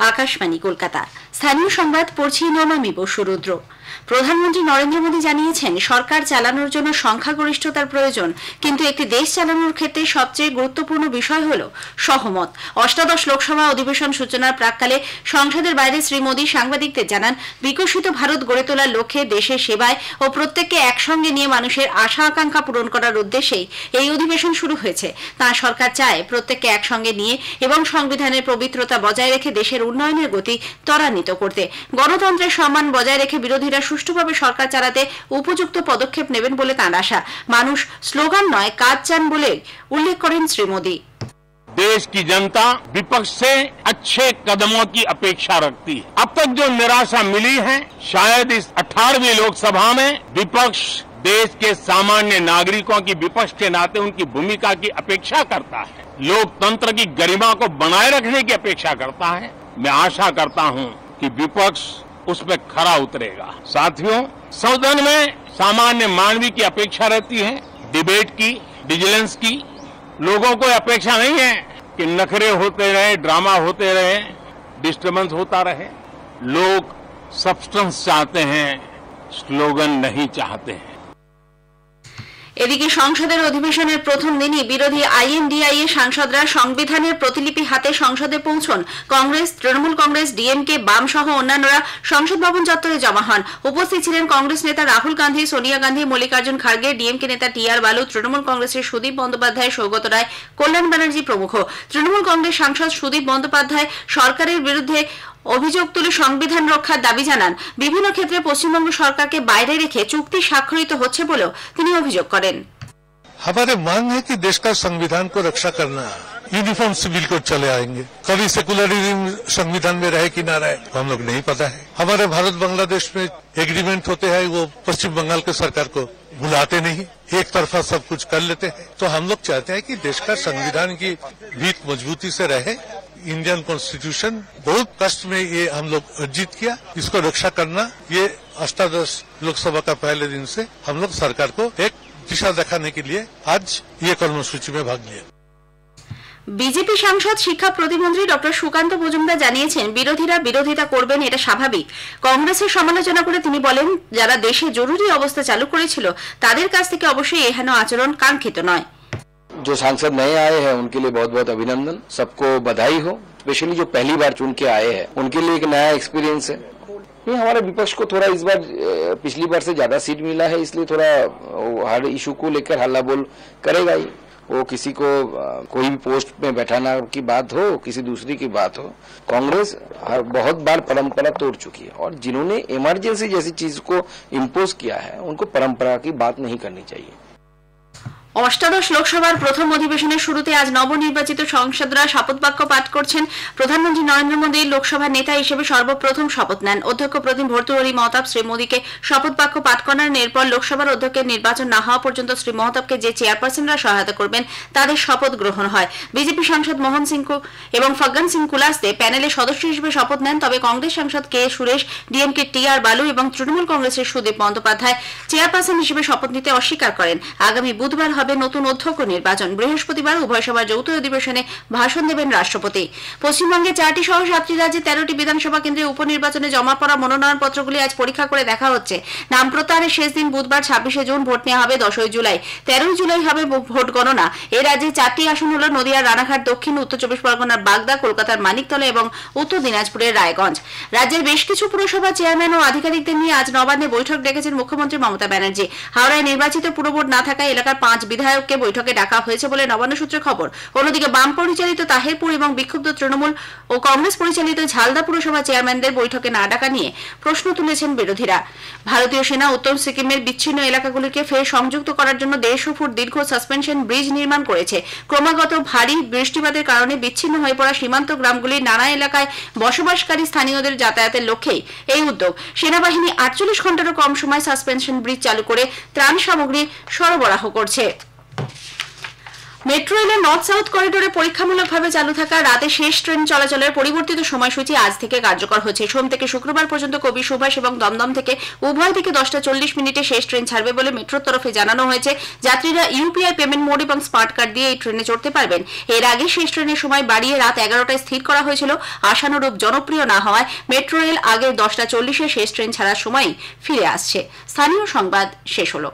আকাশবাণী কলকাতা। স্থানীয় সংবাদ পড়ছি নমামি বসুরুদ্র। প্রধানমন্ত্রী নরেন্দ্র মোদী জানিয়েছেন, সরকার চালানোর জন্য সংখ্যাগরিষ্ঠতার প্রয়োজন, কিন্তু একটি দেশ চালানোর ক্ষেত্রে সবচেয়ে গুরুত্বপূর্ণ বিষয় হল সহমত। অষ্টাদশ লোকসভা অধিবেশন সূচনার প্রাক্কালে সংসদের বাইরে শ্রী মোদী সাংবাদিকদের জানান, বিকশিত ভারত গড়ে তোলার লক্ষ্যে দেশের সেবায় ও প্রত্যেককে একসঙ্গে নিয়ে মানুষের আশা আকাঙ্ক্ষা পূরণ করার উদ্দেশ্যেই এই অধিবেশন শুরু হয়েছে। তাঁর সরকার চায় প্রত্যেককে একসঙ্গে নিয়ে এবং সংবিধানের পবিত্রতা বজায় রেখে দেশের উন্নয়নের গতি ত্বরান্বিত করতে। গণতন্ত্রের সম্মান বজায় রেখে বিরোধীরা সুষ্ঠুভাবে সরকার চালাতে উপযুক্ত পদক্ষেপ নেবেন বলে তাঁর আশা। মানুষ স্লোগান নয়, কাজ চান বলে উল্লেখ করেন শ্রী মোদী। देश की जनता विपक्ष से अच्छे कदमों की अपेक्षा रखती है। अब तक जो निराशा मिली है, शायद इस 18वीं लोकसभा में विपक्ष देश के सामान्य नागरिकों की विपक्ष के नाते उनकी भूमिका की अपेक्षा करता है, लोकतंत्र की गरिमा को बनाए रखने की अपेक्षा करता है। मैं आशा करता हूं कि विपक्ष उसमें खरा उतरेगा। साथियों, सदन में सामान्य मानवी की अपेक्षा रहती है, डिबेट की, विजिलेंस की। लोगों को अपेक्षा नहीं है कि नखरे होते रहे, ड्रामा होते रहे, डिस्टर्बेंस होता रहे। लोग सब्सटेंस चाहते हैं, स्लोगन नहीं चाहते हैं। এদিকে সংসদের অধিবেশনের প্রথম দিনই বিরোধী আইএনডিআইএ সাংসদরা সংবিধানের প্রতিলিপি হাতে সংসদে পৌঁছন। কংগ্রেস, তৃণমূল কংগ্রেস, ডিএমকে, বাম সহ অন্যান্যরা সংসদ ভবন চত্বরে জমা হন। উপস্থিত ছিলেন কংগ্রেস নেতা রাহুল গান্ধী, সোনিয়া গান্ধী, মল্লিকার্জুন খার্গে, ডিএমকে নেতা টি.আর. বালু, তৃণমূল কংগ্রেসের সুদীপ বন্দ্যোপাধ্যায়, সৌগত রায়, কল্যাণ ব্যানার্জি প্রমুখ। তৃণমূল কংগ্রেস সাংসদ সুদীপ বন্দ্যোপাধ্যায় সরকারের বিরুদ্ধে অভিযোগ তুলে সংবিধান রক্ষার দাবি জানান। বিভিন্ন ক্ষেত্রে পশ্চিমবঙ্গ সরকারকে বাইরে রেখে চুক্তি স্বাক্ষরিত হচ্ছে বলেও তিনি অভিযোগ করেন। हमारे मांग है कि देश का संविधान को रक्षा करना। यूनिफॉर्म सिविल कोड चले आएंगे, कभी सेकुलरिज्म संविधान में रहे कि ना रहे हम लोग नहीं पता है। हमारे भारत बांग्लादेश में एग्रीमेंट होते हैं, वो पश्चिम बंगाल के सरकार को बुलाते नहीं, एक तरफा सब कुछ कर लेते हैं। तो हम लोग चाहते हैं कि देश का संविधान की भीत मजबूती से रहे। इंडियन कॉन्स्टिट्यूशन बहुत कष्ट में ये हम लोग अर्जित किया, इसको रक्षा करना। ये अष्टादश लोकसभा का पहले दिन से हम लोग सरकार को एक दिशा दिखाने के लिए आज ये কর্মসূচি में भाग लिया। বিজেপি সাংসদ শিক্ষা প্রতিমন্ত্রী ডক্টর সুকান্ত মজুমদার জানিয়েছেন, বিরোধীরা বিরোধিতা করবেন, এটা স্বাভাবিক। কংগ্রেসের সমালোচনা করে তিনি বলেন, যারা দেশে জরুরি অবস্থা চালু করেছিল তাদের কাছ থেকে অবশ্যই এহেন আচরণ কাঙ্ক্ষিত নয়। जो सांसद नए आए हैं उनके लिए बहुत बहुत अभिनंदन, सबको बधाई हो। स्पेशली जो पहली बार चुन के आए हैं उनके लिए एक नया एक्सपीरियंस है। ये हमारे विपक्ष को थोड़ा इस बार पिछली बार से ज्यादा सीट मिला है, इसलिए थोड़ा हर इशू को लेकर हल्ला बोल करेगा ही। वो किसी को कोई भी पोस्ट में बैठाना की बात हो, किसी दूसरी की बात हो, कांग्रेस बहुत बार परंपरा तोड़ चुकी है और जिन्होंने इमरजेंसी जैसी चीज को इम्पोज किया है उनको परंपरा की बात नहीं करनी चाहिए। অষ্টাদশ লোকসভার প্রথম অধিবেশনের শুরুতে আজ নবনির্বাচিত সংসদরা শপথ বাক্য পাঠ করছেন। প্রধানমন্ত্রী নরেন্দ্র মোদী লোকসভার নেতা হিসেবে সর্বপ্রথম শপথ নেন। অধ্যক্ষ প্রতিম ভর্তুহরি মহতাব শ্রী মোদীকে শপথ বাক্য পাঠ করান। এরপর লোকসভার অধ্যক্ষের নির্বাচন না হওয়া পর্যন্ত শ্রী মহতাবকে যে চেয়ারপারসনরা সহায়তা করবেন তাদের শপথ গ্রহণ হয়। বিজেপি সাংসদ মোহন সিং এবং ফগ্গন সিং কুলাসে প্যানেলে সদস্য হিসেবে শপথ নেন। তবে কংগ্রেস সাংসদ কে সুরেশ, ডিএমকে টি.আর. বালু এবং তৃণমূল কংগ্রেসের সুদীপ বন্দ্যোপাধ্যায় চেয়ারপারসন হিসেবে শপথ নিতে অস্বীকার করেন। আগামী বুধবার হবে নতুন অধ্যক্ষ নির্বাচন। বৃহস্পতিবার উভয় সভার যৌথ অধিবেশনে ভাষণ দেবেন রাষ্ট্রপতি। পশ্চিমবঙ্গে 4টি সহ 7টি রাজ্যে 13টি বিধানসভা কেন্দ্রে উপনির্বাচনে জমা পড়া মনোনয়নপত্রগুলি আজ পরীক্ষা করে দেখা হচ্ছে। নাম প্রত্যাহারের শেষ দিন বুধবার 26শে জুন, ভোট নেওয়া হবে 10ই জুলাই। 13ই জুলাই হবে ভোট গণনা। এই রাজ্যে 4টি আসন হল নদিয়ার রানাঘাট দক্ষিণ, উত্তর 24 পরগনার বাগদা, কলকাতার মানিকতলা এবং উত্তর দিনাজপুরের রায়গঞ্জ। রাজ্যের বেশ কিছু পুরসভা চেয়ারম্যান ও আধিকারিকদের নিয়ে আজ নবান্নে বৈঠক ডেকেছেন মুখ্যমন্ত্রী মমতা ব্যানার্জি। হাওড়ায় নির্বাচিত পুরবোর্ড না থাকায় এলাকার 5 বিধায়ককে বৈঠকে ডাকা হয়েছে বলে নবান্ন সূত্রে খবর। অন্যদিকে বাম পরিচালিত তাহেরপুর এবং বিক্ষুব্ধ তৃণমূল ও কংগ্রেস পরিচালিত ঝালদা পুরসভা চেয়ারম্যানদের বৈঠকে না ডাকা নিয়ে প্রশ্ন তুলেছেন বিরোধীরা। ভারতীয় সেনা উত্তর সিকিমের বিচ্ছিন্ন এলাকাগুলিকে ফের সংযুক্ত করার জন্য 150 ফুট দীর্ঘ সাসপেনশন ব্রিজ নির্মাণ করেছে। ক্রমাগত ভারী বৃষ্টিপাতের কারণে বিচ্ছিন্ন হয়ে পড়া সীমান্ত গ্রামগুলির নানা এলাকায় বসবাসকারী স্থানীয়দের যাতায়াতের লক্ষ্যেই এই উদ্যোগ। সেনাবাহিনী 48 ঘন্টারও কম সময় সাসপেনশন ব্রিজ চালু করে ত্রাণ সামগ্রী সরবরাহ করছে। মেট্রো রেলের নর্থ সাউথ করিডোরে পরীক্ষামূলকভাবে চালু থাকা রাতে শেষ ট্রেন চলাচলের পরিবর্তিত সময়সূচি আজ থেকে কার্যকর হচ্ছে। সোম থেকে শুক্রবার পর্যন্ত কবি সুভাষ এবং দমদম থেকে উভয় দিকে 10:40 শেষ ট্রেন ছাড়বে বলে মেট্রোর তরফে জানানো হয়েছে। যাত্রীরা ইউপিআই পেমেন্ট মোড এবং স্মার্ট কার্ড দিয়ে এই ট্রেনে চড়তে পারবেন। এর আগে শেষ ট্রেনের সময় বাড়িয়ে রাত 11টায় স্থির করা হয়েছিল। আশানুরূপ জনপ্রিয় না হওয়ায় মেট্রো রেল আগে 10:40 শেষ ট্রেন ছাড়ার সময়ই ফিরে আসছে। স্থানীয় সংবাদ শেষ হলো।